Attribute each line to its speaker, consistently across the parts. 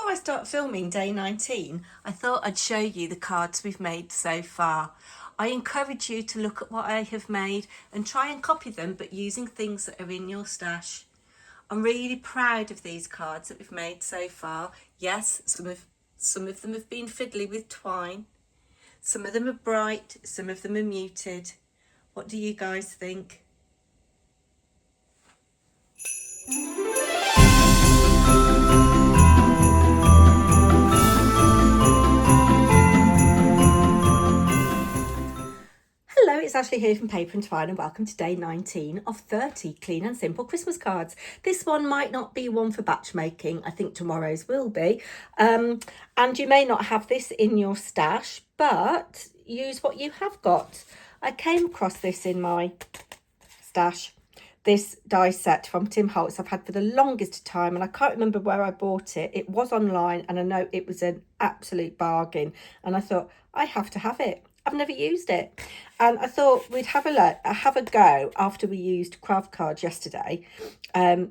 Speaker 1: Before I start filming day 19, I thought I'd show you the cards we've made so far. I encourage you to look at what I have made and try and copy them, but using things that are in your stash. I'm really proud of these cards that we've made so far. Yes, some of them have been fiddly with twine. Some of them are bright, some of them are muted. What do you guys think? Hello, it's Ashley here from Paper&Twine and welcome to day 19 of 30 clean and simple Christmas cards. This one might not be one for batch making. I think tomorrow's will be. And you may not have this in your stash, but use what you have got. I came across this in my stash. This die set from Tim Holtz I've had for the longest time, and I can't remember where I bought it. It was online and I know it was an absolute bargain, and I thought I have to have it. I've never used it, and I thought we'd have a go after we used craft cards yesterday. We're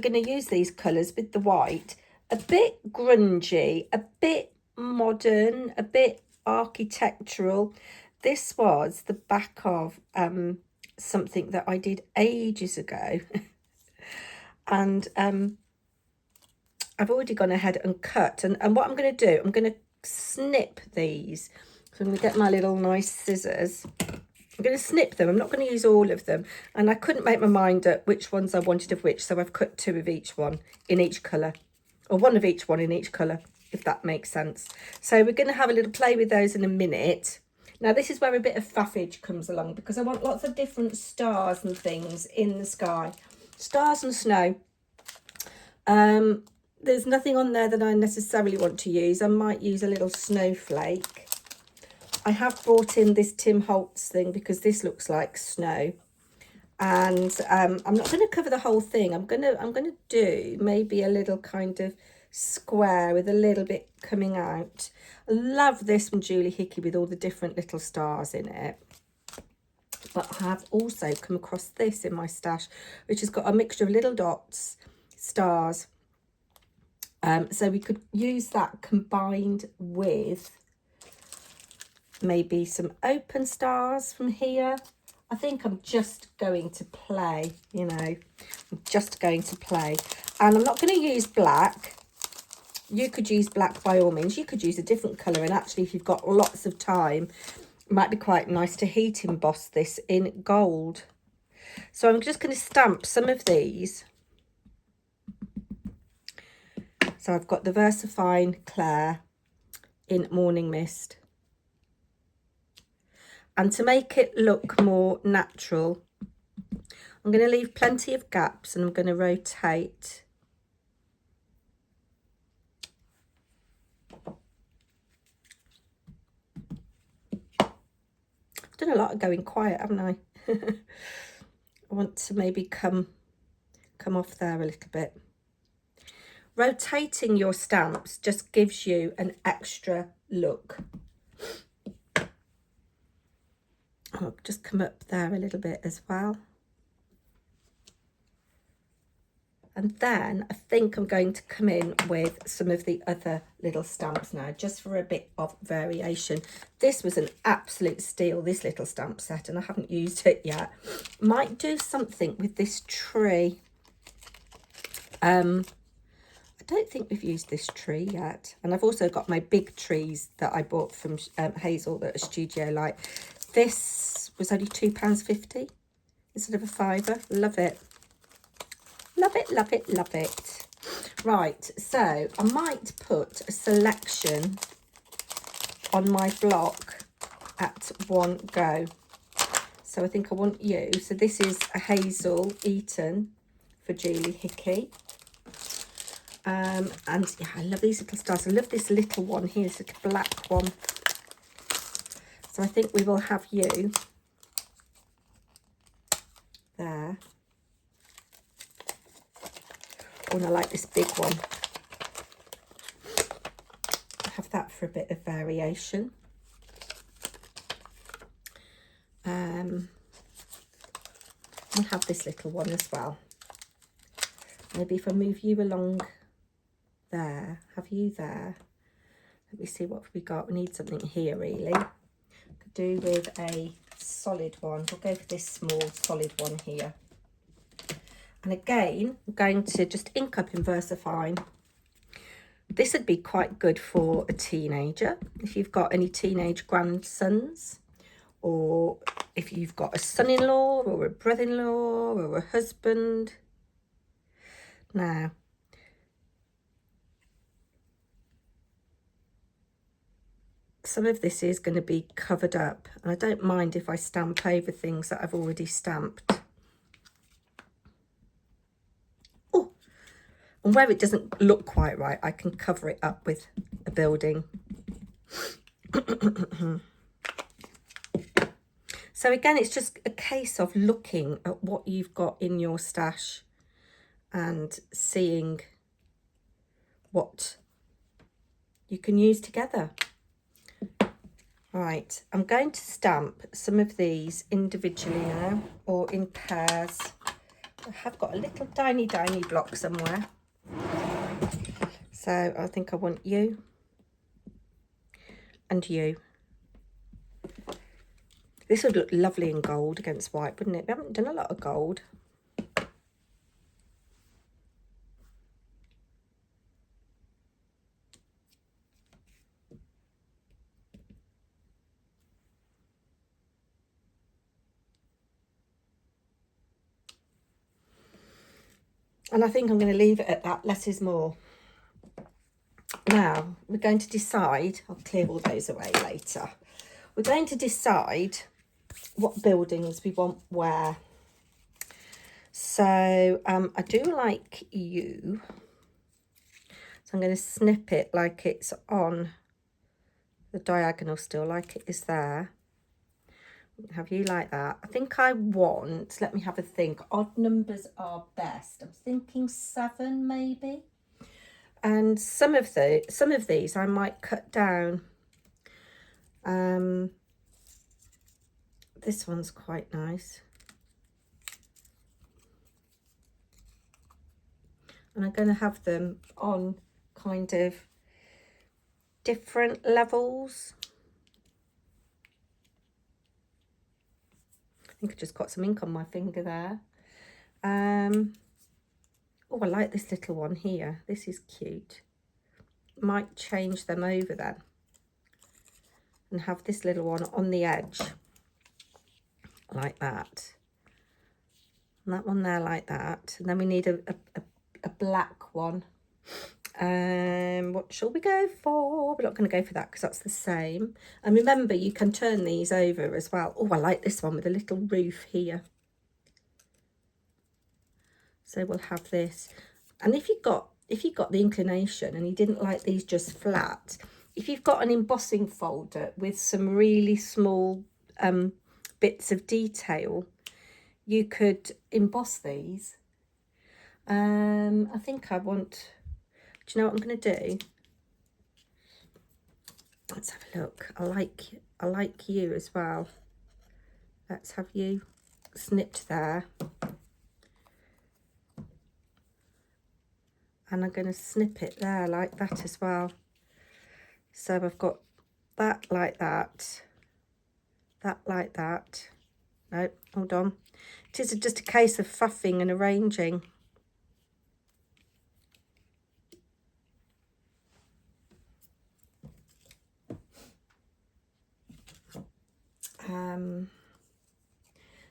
Speaker 1: going to use these colours with the white, a bit grungy, a bit modern, a bit architectural. This was the back of something that I did ages ago, and I've already gone ahead and cut, and what I'm going to do, I'm going to snip these. So I'm going to get my little nice scissors. I'm going to snip them. I'm not going to use all of them. And I couldn't make my mind up which ones I wanted of which. So I've cut two of each one in each colour. Or one of each one in each colour, if that makes sense. So we're going to have a little play with those in a minute. Now this is where a bit of faffage comes along, because I want lots of different stars and things in the sky. Stars and snow. There's nothing on there that I necessarily want to use. I might use a little snowflake. I have brought in this Tim Holtz thing because this looks like snow, and I'm not going to cover the whole thing. I'm going to do maybe a little kind of square with a little bit coming out. I love this from Julie Hickey with all the different little stars in it. But I have also come across this in my stash, which has got a mixture of little dots, stars. So we could use that combined with maybe some open stars from here. I think I'm just going to play, you know, I'm just going to play. And I'm not going to use black. You could use black by all means. You could use a different colour. And actually, if you've got lots of time, it might be quite nice to heat emboss this in gold. So I'm just going to stamp some of these. So I've got the VersaFine Claire in Morning Mist. And to make it look more natural, I'm going to leave plenty of gaps, and I'm going to rotate. I've done a lot of going quiet, haven't I? I want to maybe come off there a little bit. Rotating your stamps just gives you an extra look. I'll just come up there a little bit as well. And then I think I'm going to come in with some of the other little stamps now, just for a bit of variation. This was an absolute steal, this little stamp set, and I haven't used it yet. Might do something with this tree. I don't think we've used this tree yet. And I've also got my big trees that I bought from Hazel at a Studio Light. This was only £2.50 instead of a £5. Love it. Love it, love it, love it. Right, so I might put a selection on my block at one go. So I think I want you. So this is a Hazel Eaton for Julie Hickey. And yeah, I love these little stars. I love this little one here, this little black one. So I think we will have you there. Oh, and I like this big one. Have that for a bit of variation. I'll have this little one as well. Maybe if I move you along there, have you there. Let me see what we got. We need something here really. Could do with a solid one. We'll go for this small solid one here. And again, I'm going to just ink up in VersaFine. This would be quite good for a teenager, if you've got any teenage grandsons, or if you've got a son-in-law or a brother-in-law or a husband. Now, some of this is going to be covered up, and I don't mind if I stamp over things that I've already stamped. Oh, and where it doesn't look quite right, I can cover it up with a building. So again, it's just a case of looking at what you've got in your stash and seeing what you can use together. Right, I'm going to stamp some of these individually now, or in pairs. I have got a little tiny block somewhere. So I think I want you and you. This would look lovely in gold against white, wouldn't it? We haven't done a lot of gold. And I think I'm going to leave it at that. Less is more. Now, we're going to decide, I'll clear all those away later. We're going to decide what buildings we want where. So I do like you. So I'm going to snip it like it's on the diagonal still, like it is there. Have you like that? I think I want, let me have a think, odd numbers are best. I'm thinking 7 maybe. And some of these I might cut down. This one's quite nice. And I'm going to have them on kind of different levels. I think I just got some ink on my finger there. Oh, I like this little one here. This is cute. Might change them over then and have this little one on the edge like that. And that one there like that. And then we need a black one. What shall we go for? We're not going to go for that because that's the same. And remember, you can turn these over as well. Oh, I like this one with a little roof here. So we'll have this. And if you've got the inclination and you didn't like these just flat, if you've got an embossing folder with some really small bits of detail, you could emboss these. I think I want, do you know what I'm going to do? Let's have a look. I like you as well. Let's have you snipped there. And I'm going to snip it there like that as well. So I've got that like that, that like that. No, hold on. It is just a case of faffing and arranging.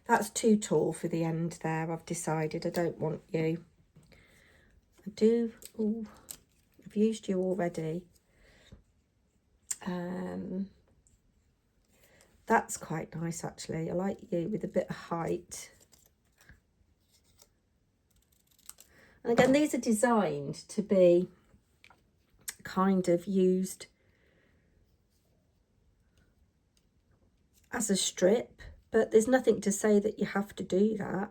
Speaker 1: That's too tall for the end there. I've decided I don't want you. I do. Oh, I've used you already. That's quite nice actually. I like you with a bit of height. And again, these are designed to be kind of used as a strip, but there's nothing to say that you have to do that.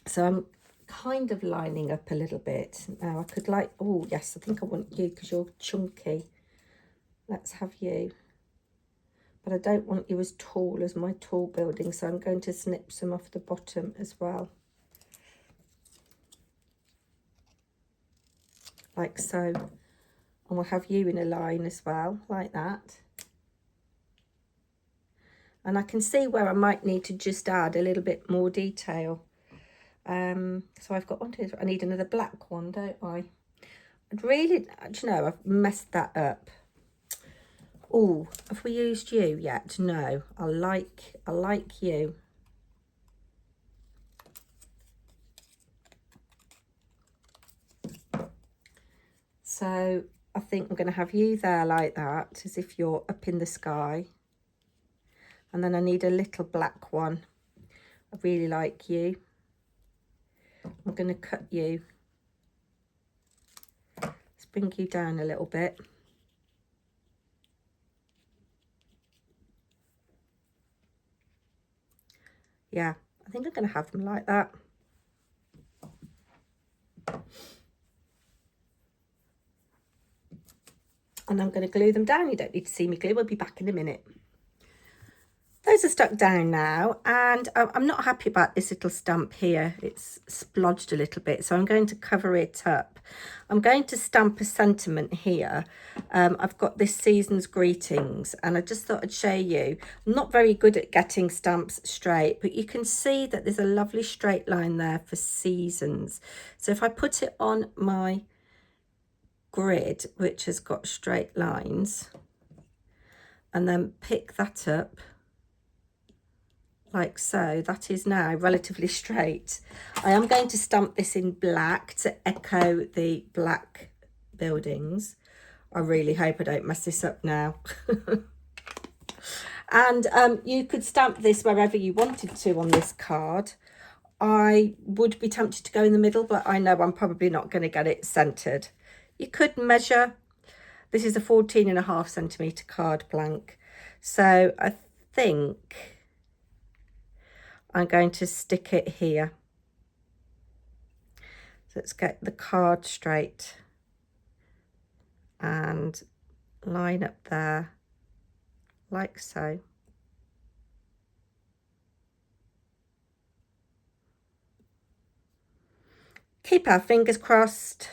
Speaker 1: So I'm kind of lining up a little bit. Now I could like, oh yes, I think I want you because you're chunky. Let's have you. But I don't want you as tall as my tall building, so I'm going to snip some off the bottom as well. like so. And we'll have you in a line as well, like that. And I can see where I might need to just add a little bit more detail. So I've got one, two, I need another black one, don't I? I'd really, do you know, I've messed that up. Oh, have we used you yet? No, I like you. So I think I'm going to have you there like that, as if you're up in the sky. And then I need a little black one. I really like you. I'm going to cut you. Let's bring you down a little bit. Yeah, I think I'm going to have them like that. And I'm going to glue them down. You don't need to see me glue. We'll be back in a minute. Those are stuck down now, and I'm not happy about this little stamp here. It's splodged a little bit, so I'm going to cover it up. I'm going to stamp a sentiment here. I've got this Season's Greetings, and I just thought I'd show you. I'm not very good at getting stamps straight, but you can see that there's a lovely straight line there for seasons. So if I put it on my grid, which has got straight lines, and then pick that up, like so, that is now relatively straight. I am going to stamp this in black to echo the black buildings. I really hope I don't mess this up now. And you could stamp this wherever you wanted to on this card. I would be tempted to go in the middle, but I know I'm probably not going to get it centered. You could measure. This is a 14.5 centimeter card blank. So I think I'm going to stick it here. So let's get the card straight and line up there like so. Keep our fingers crossed,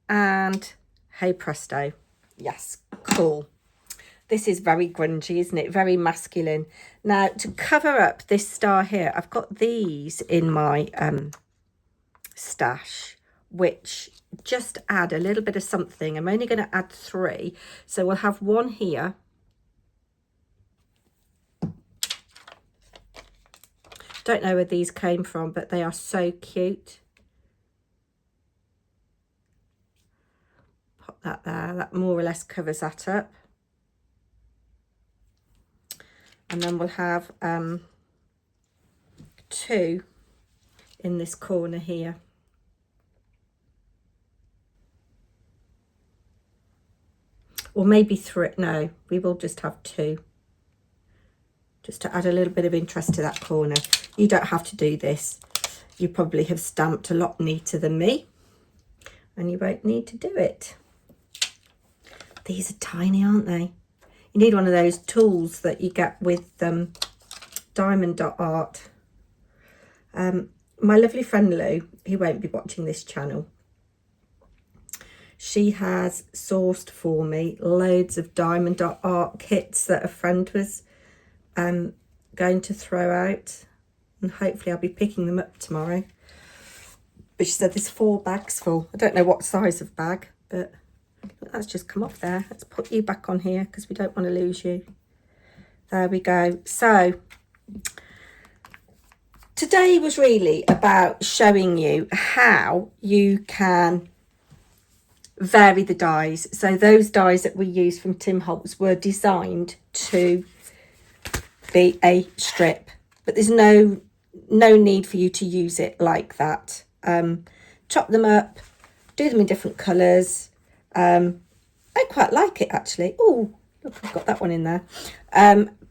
Speaker 1: and hey presto. Yes, cool. This is very grungy, isn't it? Very masculine. Now, to cover up this star here, I've got these in my stash, which just add a little bit of something. I'm only going to add 3. So we'll have one here. Don't know where these came from, but they are so cute. Pop that there. That more or less covers that up. And then we'll have 2 in this corner here. Or maybe 3. No, we will just have 2. Just to add a little bit of interest to that corner. You don't have to do this. You probably have stamped a lot neater than me, and you won't need to do it. These are tiny, aren't they? You need one of those tools that you get with diamond dot art. My lovely friend Lou, who won't be watching this channel, she has sourced for me loads of diamond dot art kits that a friend was going to throw out, and hopefully I'll be picking them up tomorrow. But she said there's 4 bags full. I don't know what size of bag, but that's just come off there. Let's put you back on here because we don't want to lose you. There we go. So today was really about showing you how you can vary the dies. So those dies that we use from Tim Holtz were designed to be a strip, but there's no need for you to use it like that. Chop them up, do them in different colours. I quite like it actually. Oh, look, I've got that one in there.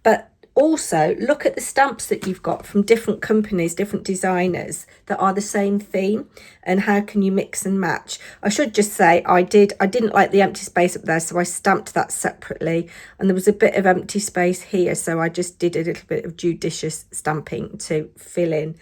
Speaker 1: But also look at the stamps that you've got from different companies, different designers that are the same theme, and how can you mix and match. I should just say I didn't like the empty space up there, so I stamped that separately, and there was a bit of empty space here, so I just did a little bit of judicious stamping to fill in.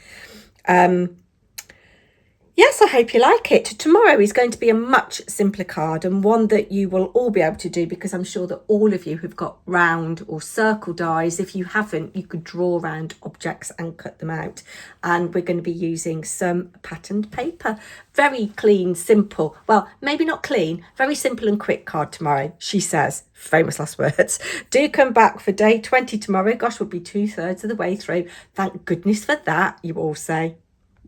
Speaker 1: Yes, I hope you like it. Tomorrow is going to be a much simpler card, and one that you will all be able to do, because I'm sure that all of you have got round or circle dies. If you haven't, you could draw round objects and cut them out. And we're going to be using some patterned paper. Very clean, simple. Well, maybe not clean, very simple and quick card tomorrow, she says. Famous last words. Do come back for day 20 tomorrow. Gosh, we'll be 2/3 of the way through. Thank goodness for that, you all say.